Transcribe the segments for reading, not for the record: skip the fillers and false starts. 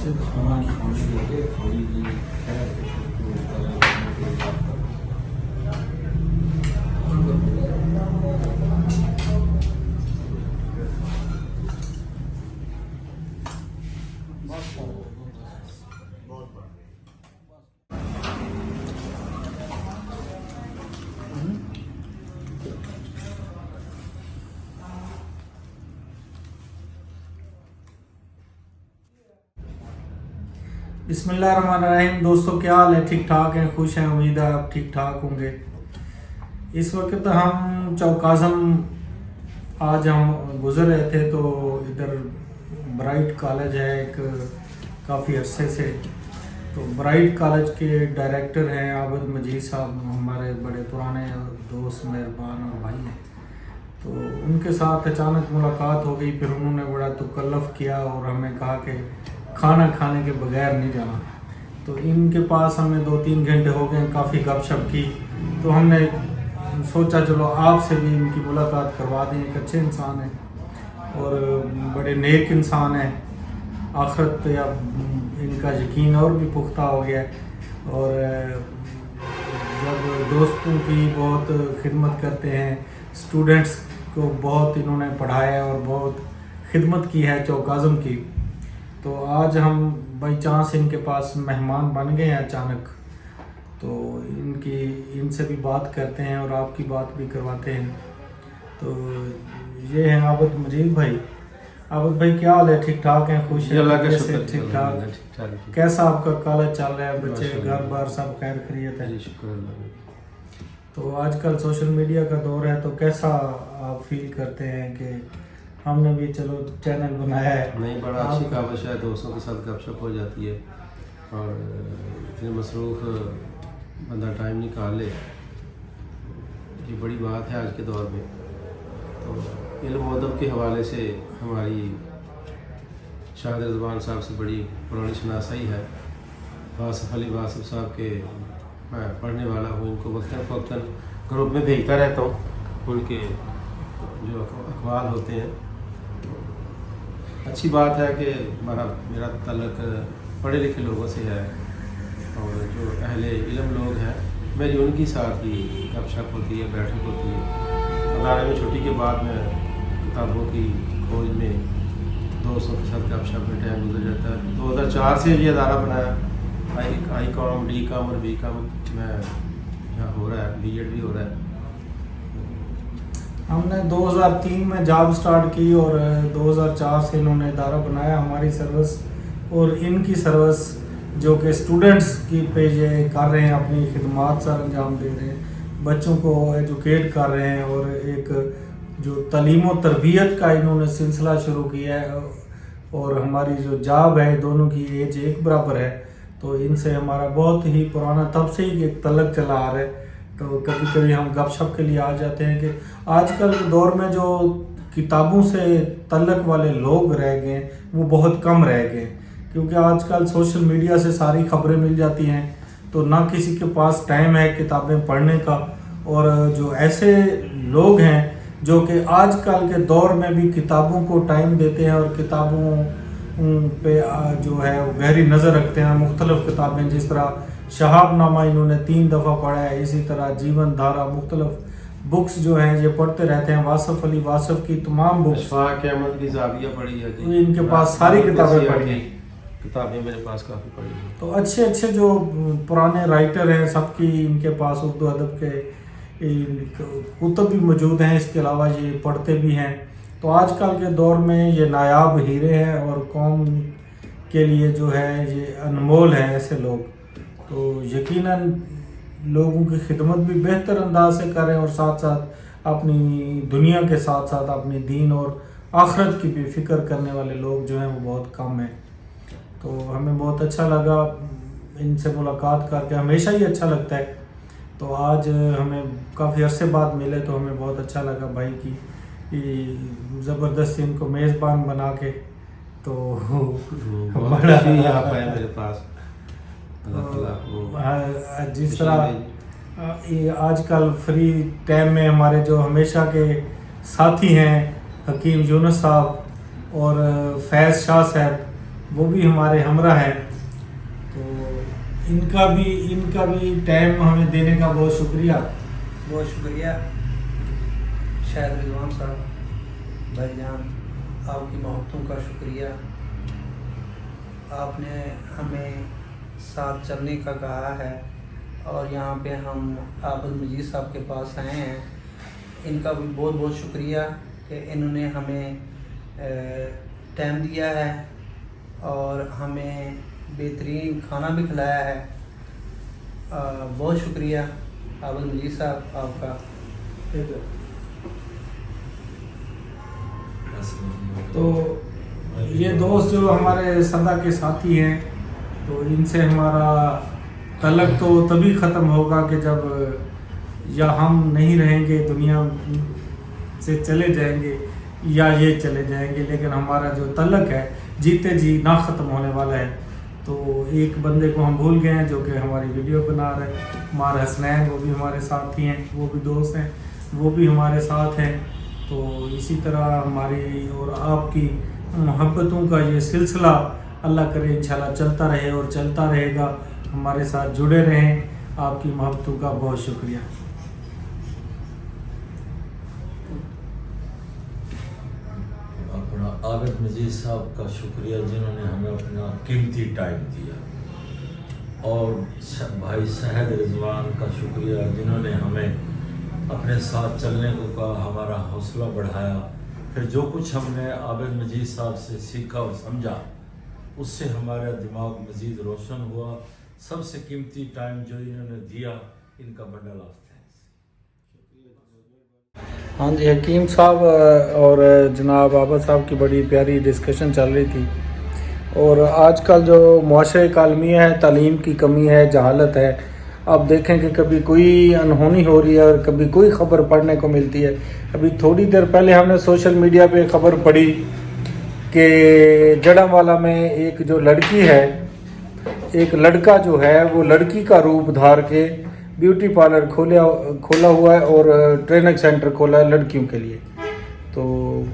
सिर्फ खाना खाने के लिए थोड़ी सी ठहर के बिस्मिल्लाहिर्रहमानिर्रहीम। दोस्तों क्या हाल है? ठीक ठाक हैं, खुश हैं, उम्मीद है आप ठीक ठाक होंगे। इस वक्त हम चौकाज़म आज हम गुज़र रहे थे तो इधर ब्राइट कॉलेज है एक काफ़ी अरसे से, तो ब्राइट कॉलेज के डायरेक्टर हैं आबिद मजीद साहब, हमारे बड़े पुराने दोस्त मेहरबान और भाई हैं। तो उनके साथ अचानक मुलाकात हो गई, फिर उन्होंने बड़ा तकल्लुफ़ किया और हमें कहा कि खाना खाने के बगैर नहीं जाना। तो इनके पास हमें 2-3 घंटे हो गए, काफ़ी गपशप की, तो हमने सोचा चलो आपसे भी इनकी मुलाकात करवा दें। एक अच्छे इंसान हैं और बड़े नेक इंसान हैं, आखिरत पे अब इनका यकीन और भी पुख्ता हो गया है। और जब दोस्तों की बहुत खिदमत करते हैं, स्टूडेंट्स को बहुत इन्होंने पढ़ाया और बहुत खिदमत की है चौकाज़म की, तो आज हम बाई चांस इनके पास मेहमान बन गए हैं अचानक। तो इनसे भी बात करते हैं और आपकी बात भी करवाते हैं। तो ये हैं आबिद मजीद भाई। आबिद भाई क्या हाल है? ठीक ठाक हैं, खुश हैं? अल्लाह का से शुक्र, ठीक ठाक। कैसा आपका कॉलेज चल रहा है? बच्चे घर बार सब खैर खैरियत है? शुक्र अल्लाह। तो आजकल सोशल मीडिया का दौर है, तो कैसा आप फील करते हैं कि हमने भी चलो चैनल बनाया है? नहीं, बड़ा अच्छी काविश है, दोस्तों के साथ गपशप हो जाती है और इतने मसरूफ़ बंदा टाइम निकाल ले, ये बड़ी बात है आज के दौर में। तो इल्म व अदब के हवाले से हमारी शाहिद रिजवान साहब से बड़ी पुरानी शनासाई है। वासिफ अली वासिफ साहब के मैं पढ़ने वाला हूँ, इनको वक्तन फ़वक्तन ग्रुप में भेजता रहता हूँ, उनके जो अखबार होते हैं। अच्छी बात है कि मेरा ताल्लुक पढ़े लिखे लोगों से है और जो अहले इल्म लोग हैं मेरी उनकी साथ ही गपशप होती है, बैठक होती है। अदारे में छुट्टी के बाद में किताबों की खोज में दोस्तों के साथ गपशप में टाइम गुजर जाता है। 2004 से ये अदारा बनाया, आई कॉम, डी कॉम और बी कॉम में यहाँ हो रहा है, बीएड भी हो रहा है। हमने 2003 में जॉब स्टार्ट की और 2004 से इन्होंने इदारा बनाया। हमारी सर्विस और इनकी सर्विस जो कि स्टूडेंट्स की पे ये कर रहे हैं, अपनी खिदमात सर अंजाम दे रहे हैं, बच्चों को एजुकेट कर रहे हैं और एक जो तालीम व तरबियत का इन्होंने सिलसिला शुरू किया है। और हमारी जो जॉब है, दोनों की एज एक बराबर है, तो इनसे हमारा बहुत ही पुराना तब से ही एक तल्लक चला आ रहा है। तो कभी कभी हम गपशप के लिए आ जाते हैं कि आजकल के दौर में जो किताबों से तल्लक वाले लोग रह गए वो बहुत कम रह गए, क्योंकि आजकल सोशल मीडिया से सारी खबरें मिल जाती हैं, तो ना किसी के पास टाइम है किताबें पढ़ने का। और जो ऐसे लोग हैं जो कि आजकल के दौर में भी किताबों को टाइम देते हैं और किताबों पे जो है वो गहरी नज़र रखते हैं, मुख्तलिफ़ किताबें, जिस तरह शहाबनामा इन्होंने 3 दफ़ा पढ़ा है, इसी तरह जीवन धारा, मुख्तलिफ बुक्स जो हैं ये पढ़ते रहते हैं। वासिफ अली वासिफ की तमाम बुक्स, अशफाक़ अहमद की ज़ाविया पढ़ी है, इनके पास सारी किताबें पढ़ी हैं। किताबें मेरे पास काफ़ी पढ़ी हैं। तो अच्छे अच्छे जो पुराने राइटर हैं सबकी इनके पास उर्दू अदब के कुतुब भी मौजूद हैं, इसके अलावा ये पढ़ते भी हैं। तो आजकल के दौर में ये नायाब हीरे हैं और कौम के लिए जो है ये अनमोल हैं ऐसे लोग। तो यकीनन लोगों की खिदमत भी बेहतर अंदाज से करें और साथ साथ अपनी दुनिया के साथ साथ अपनी दीन और आखिरत की भी फ़िक्र करने वाले लोग जो हैं वो बहुत कम हैं। तो हमें बहुत अच्छा लगा इनसे मुलाकात करके, हमेशा ही अच्छा लगता है। तो आज हमें काफ़ी अरसे बाद मिले तो हमें बहुत अच्छा लगा भाई की ज़बरदस्ती इनको मेज़बान बना के। तो बड़ा आप आए मेरे पास, जिस तरह आजकल फ्री टाइम में हमारे जो हमेशा के साथी हैं हकीम यूनुस साहब और फैज़ शाह साहब, वो भी हमारे हमरा है। तो इनका भी टाइम हमें देने का बहुत शुक्रिया। बहुत शुक्रिया शायद रिजवान साहब, भाईजान, आपकी मोहब्बतों का शुक्रिया। आपने हमें साथ चलने का कहा है और यहाँ पे हम आबिद मजीद साहब के पास आए हैं। इनका भी बहुत बहुत शुक्रिया कि इन्होंने हमें टाइम दिया है और हमें बेहतरीन खाना भी खिलाया है। बहुत शुक्रिया आबिद मजीद साहब आपका। तो ये दोस्त जो हमारे सदा के साथी हैं, तो इनसे हमारा तलक तो तभी ख़त्म होगा कि जब या हम नहीं रहेंगे, दुनिया से चले जाएंगे या ये चले जाएंगे, लेकिन हमारा जो तलक है जीते जी ना ख़त्म होने वाला है। तो एक बंदे को हम भूल गए हैं जो कि हमारी वीडियो बना रहे हैं, हमारा हसनैन, वो भी हमारे साथी हैं, वो भी दोस्त हैं, वो भी हमारे साथ हैं। तो इसी तरह हमारी और आपकी मोहब्बतों का ये सिलसिला अल्लाह करे इंशाल्लाह चलता रहे और चलता रहेगा। हमारे साथ जुड़े रहें। आपकी मोहब्बतों का बहुत शुक्रिया। अपना आबिद मजीद साहब का शुक्रिया जिन्होंने हमें अपना कीमती टाइम दिया, और भाई शहद रिजवान का शुक्रिया जिन्होंने हमें अपने साथ चलने को कहा, हमारा हौसला बढ़ाया। फिर जो कुछ हमने आबिद मजीद साहब से सीखा और समझा, उससे हमारा दिमाग मज़ीद रोशन हुआ। सबसे कीमती टाइम जो इन्होंने दिया, इनका बंडल ऑफ थैंक्स। हाँ जी, हकीम साहब और जनाब आबिद साहब की बड़ी प्यारी डिस्कशन चल रही थी। और आजकल जो मुआशरे का अलमिया है, तालीम की कमी है, जहालत है। अब देखें कि कभी कोई अनहोनी हो रही है और कभी कोई ख़बर पढ़ने को मिलती है। अभी थोड़ी देर पहले हमने सोशल मीडिया पे ख़बर पढ़ी कि जड़ावाला में एक जो लड़की है, एक लड़का जो है वो लड़की का रूप धार के ब्यूटी पार्लर खोला हुआ है और ट्रेनिंग सेंटर खोला है लड़कियों के लिए। तो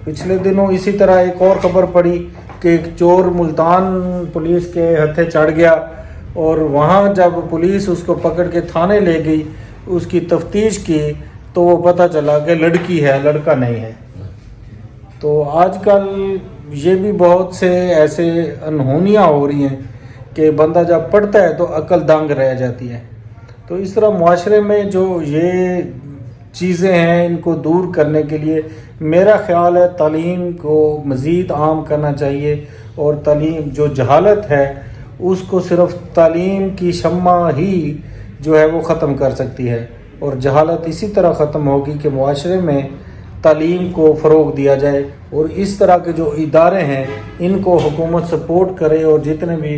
पिछले दिनों इसी तरह एक और ख़बर पड़ी कि एक चोर मुल्तान पुलिस के हत्थे चढ़ गया, और वहाँ जब पुलिस उसको पकड़ के थाने ले गई, उसकी तफ्तीश की तो वो पता चला कि लड़की है, लड़का नहीं है। तो आजकल ये भी बहुत से ऐसे अनहोनियाँ हो रही हैं कि बंदा जब पढ़ता है तो अक्ल दंग रह जाती है। तो इस तरह मुआशरे में जो ये चीज़ें हैं, इनको दूर करने के लिए मेरा ख़्याल है तालीम को मज़ीद आम करना चाहिए। और तालीम जो जहालत है उसको सिर्फ तालीम की शम्मा ही जो है वो ख़त्म कर सकती है। और जहालत इसी तरह ख़त्म होगी कि मुआशरे में तालीम को फ़रोग़ दिया जाए और इस तरह के जो इदारे हैं इनको हुकूमत सपोर्ट करे और जितने भी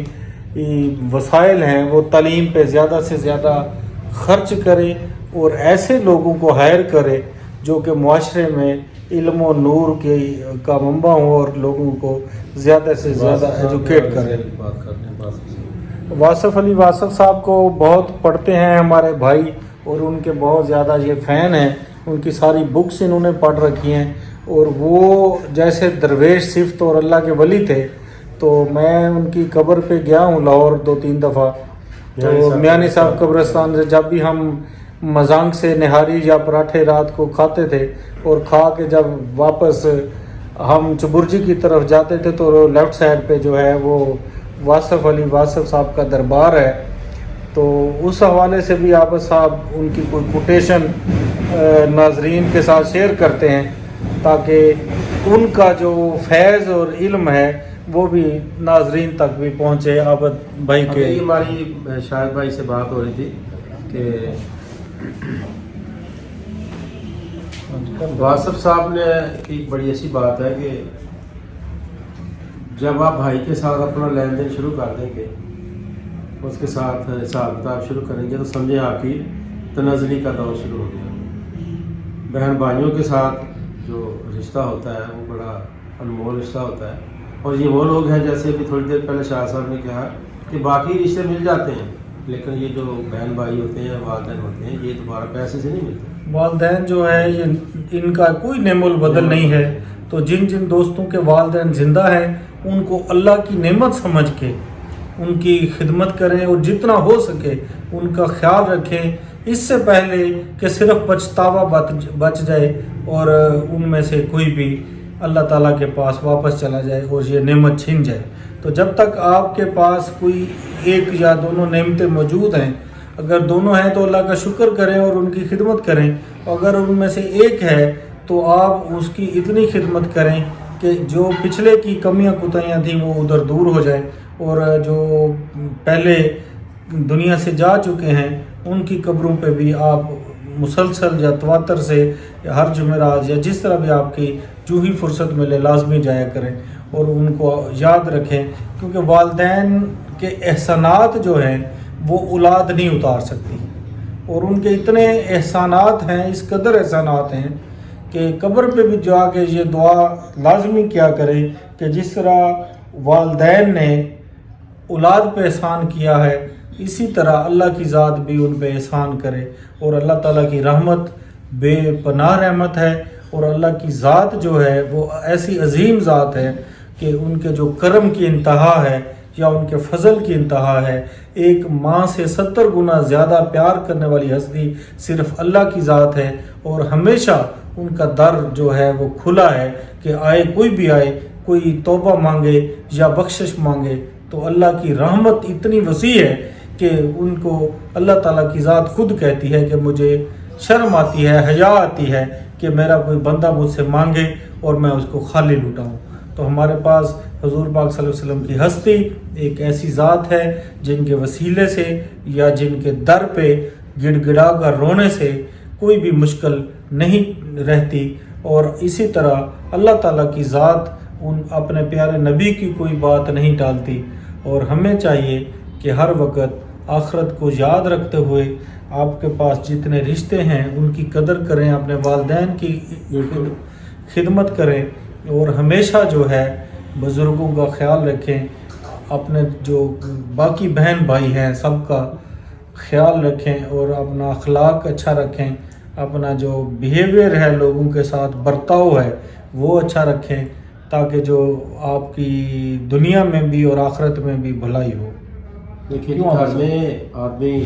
वसाइल हैं वो तालीम पे ज़्यादा से ज़्यादा ख़र्च करे और ऐसे लोगों को हायर करे जो कि मुआशरे में इल्म और नूर का मंबा हो और लोगों को ज़्यादा से ज़्यादा एजुकेट करे। वासफ़ अली वासफ़ साहब को बहुत पढ़ते हैं हमारे भाई और उनके बहुत ज़्यादा ये फ़ैन हैं। उनकी सारी बुक्स इन्होंने पढ़ रखी हैं और वो जैसे दरवेश सिफ्त और अल्लाह के वली थे। तो मैं उनकी कब्र पे गया हूँ लाहौर 2-3 दफ़ा। तो मियानी साहब कब्रिस्तान से जब भी हम मजांग से निहारी या पराठे रात को खाते थे और खा के जब वापस हम चुबुर्जी की तरफ जाते थे तो लेफ़्ट साइड पे जो है वो वासफ़ अली वासफ़ साहब का दरबार है। तो उस हवाले से भी आबिद साहब उनकी कोई कोटेशन नाजरीन के साथ शेयर करते हैं ताकि उनका जो फैज़ और इल्म है वो भी नाजरीन तक भी पहुँचे। आबिद भाई के हमारी शाहिद भाई से बात हो रही थी कि वासफ़ साहब ने एक बड़ी ऐसी बात है कि जब आप भाई के साथ अपना लेन देन शुरू कर देंगे, उसके साथ हिसाब किताब शुरू करेंगे, तो समझे आपकी तनाज़ुली का दौर शुरू हो गया। बहन भाइयों के साथ जो रिश्ता होता है वो बड़ा अनमोल रिश्ता होता है। और ये वो लोग हैं, जैसे अभी थोड़ी देर पहले शाह साहब ने कहा कि बाकी रिश्ते मिल जाते हैं, लेकिन ये जो बहन भाई होते हैं, वालिदैन होते हैं, ये दोबारा पैसे से नहीं मिलते। वालिदैन जो है ये इनका कोई नेमुल बदल नहीं है। तो जिन जिन दोस्तों के वालिदैन ज़िंदा हैं ان کو اللہ کی نعمت سمجھ کے ان کی خدمت کریں اور جتنا ہو سکے ان کا خیال رکھیں، اس سے پہلے کہ صرف پچھتاوا بچ جائے اور ان میں سے کوئی بھی اللہ تعالیٰ کے پاس واپس چلا جائے اور یہ نعمت چھن جائے۔ تو جب تک آپ کے پاس کوئی ایک یا دونوں نعمتیں موجود ہیں، اگر دونوں ہیں تو اللہ کا شکر کریں اور ان کی خدمت کریں، اگر ان میں سے ایک ہے تو آپ اس کی اتنی خدمت کریں کہ جو پچھلے کی کمیاں کوتاہیاں تھیں وہ ادھر دور ہو جائیں، اور جو پہلے دنیا سے جا چکے ہیں ان کی قبروں پہ بھی آپ مسلسل یا تواتر سے یا ہر جمعرات یا جس طرح بھی آپ کی جو ہی فرصت ملے لازمی جایا کریں اور ان کو یاد رکھیں، کیونکہ والدین کے احسانات جو ہیں وہ اولاد نہیں اتار سکتی، اور ان کے اتنے احسانات ہیں، اس قدر احسانات ہیں کہ قبر پہ بھی جا کے یہ دعا لازمی کیا کریں کہ جس طرح والدین نے اولاد پہ احسان کیا ہے اسی طرح اللہ کی ذات بھی ان پہ احسان کرے، اور اللہ تعالیٰ کی رحمت بے پناہ رحمت ہے، اور اللہ کی ذات جو ہے وہ ایسی عظیم ذات ہے کہ ان کے جو کرم کی انتہا ہے یا ان کے فضل کی انتہا ہے، ایک ماں سے 70 گنا زیادہ پیار کرنے والی ہستی صرف اللہ کی ذات ہے، اور ہمیشہ ان کا در جو ہے وہ کھلا ہے کہ آئے کوئی بھی آئے، کوئی توبہ مانگے یا بخشش مانگے تو اللہ کی رحمت اتنی وسیع ہے کہ ان کو اللہ تعالیٰ کی ذات خود کہتی ہے کہ مجھے شرم آتی ہے، حیا آتی ہے کہ میرا کوئی بندہ مجھ سے مانگے اور میں اس کو خالی لوٹاؤں۔ تو ہمارے پاس حضور پاک صلی اللہ علیہ وسلم کی ہستی ایک ایسی ذات ہے جن کے وسیلے سے یا جن کے در پہ گڑ گڑا کر رونے سے کوئی بھی مشکل نہیں رہتی، اور اسی طرح اللہ تعالیٰ کی ذات ان اپنے پیارے نبی کی کوئی بات نہیں ٹالتی، اور ہمیں چاہیے کہ ہر وقت آخرت کو یاد رکھتے ہوئے آپ کے پاس جتنے رشتے ہیں ان کی قدر کریں، اپنے والدین کی خدمت کریں، اور ہمیشہ جو ہے بزرگوں کا خیال رکھیں، اپنے جو باقی بہن بھائی ہیں سب کا خیال رکھیں، اور اپنا اخلاق اچھا رکھیں، اپنا جو بیہیویئر ہے لوگوں کے ساتھ برتاؤ ہے وہ اچھا رکھیں، تاکہ جو آپ کی دنیا میں بھی اور آخرت میں بھی بھلائی ہو۔ دیکھیے آدمی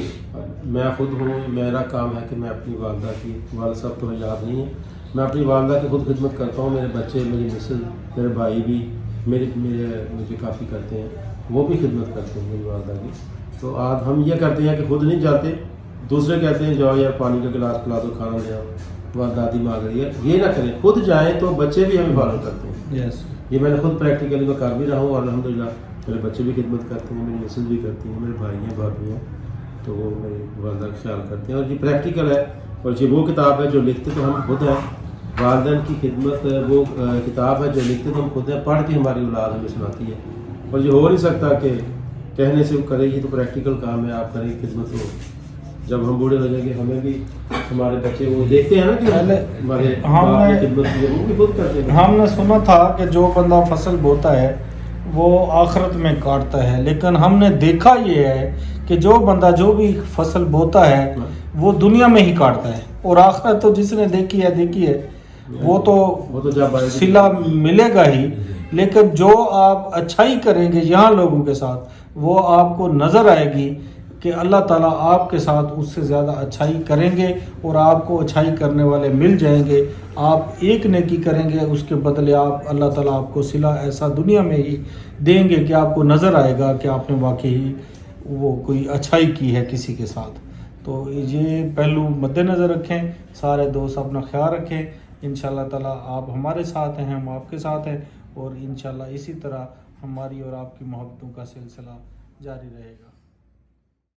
میں خود ہوں، میرا کام ہے کہ میں اپنی والدہ کی، والد صاحب تو یاد نہیں ہے، میں اپنی والدہ کی خود خدمت کرتا ہوں، میرے بچے، میری مسز، میرے بھائی بھی مجھے کافی کرتے ہیں، وہ بھی خدمت کرتے ہیں میری والدہ کی۔ تو آج ہم یہ کرتے ہیں کہ خود نہیں جاتے، دوسرے کہتے ہیں جاؤ یار پانی کا گلاس پلا دو، کھانا لے آؤ، والدہ دادی مانگ رہی ہے، یہ نہ کریں، خود جائیں تو بچے بھی ہمیں فالو کرتے ہیں۔ یہ میں نے خود پریکٹیکلی میں کر بھی رہا ہوں، اور الحمدللہ میرے بچے بھی خدمت کرتے ہیں، میری مسز بھی کرتی ہیں، میرے بھائی ہیں بھابھی ہیں، تو وہ میری والدہ کا خیال کرتے ہیں، اور یہ پریکٹیکل ہے، اور یہ وہ کتاب ہے جو لکھتے تو ہم خود ہیں، والدین کی خدمت وہ کتاب ہے جو لکھتے تو ہم خود ہیں، پڑھ کے ہماری اولاد ہمیں سناتی ہے، اور یہ ہو نہیں سکتا کہ کہنے سے وہ کرے گی، تو پریکٹیکل کام ہے، آپ کریں خدمت ہو، جب ہم بوڑھے لگیں گے ہمیں بھی ہمارے بچے وہ دیکھتے ہیں نا کہ ہمارے خدمت کی وہ بھی خود کرتے ہیں۔ ہم نے سنا تھا کہ جو بندہ فصل بوتا ہے وہ آخرت میں کاٹتا ہے، لیکن ہم نے دیکھا یہ ہے کہ جو بندہ جو بھی فصل بوتا ہے وہ دنیا میں ہی کاٹتا ہے، اور آخرت تو جس نے دیکھی ہے وہ تو صلہ ملے گا ہی، لیکن جو آپ اچھائی کریں گے یہاں لوگوں کے ساتھ وہ آپ کو نظر آئے گی کہ اللہ تعالیٰ آپ کے ساتھ اس سے زیادہ اچھائی کریں گے، اور آپ کو اچھائی کرنے والے مل جائیں گے۔ آپ ایک نیکی کریں گے اس کے بدلے اللہ تعالیٰ آپ کو صلہ ایسا دنیا میں ہی دیں گے کہ آپ کو نظر آئے گا کہ آپ نے واقعی وہ کوئی اچھائی کی ہے کسی کے ساتھ۔ تو یہ پہلو مد نظر رکھیں، سارے دوست اپنا خیال رکھیں، انشاءاللہ تعالیٰ آپ ہمارے ساتھ ہیں، ہم آپ کے ساتھ ہیں، اور انشاءاللہ اسی طرح ہماری اور آپ کی محبتوں کا سلسلہ جاری رہے گا۔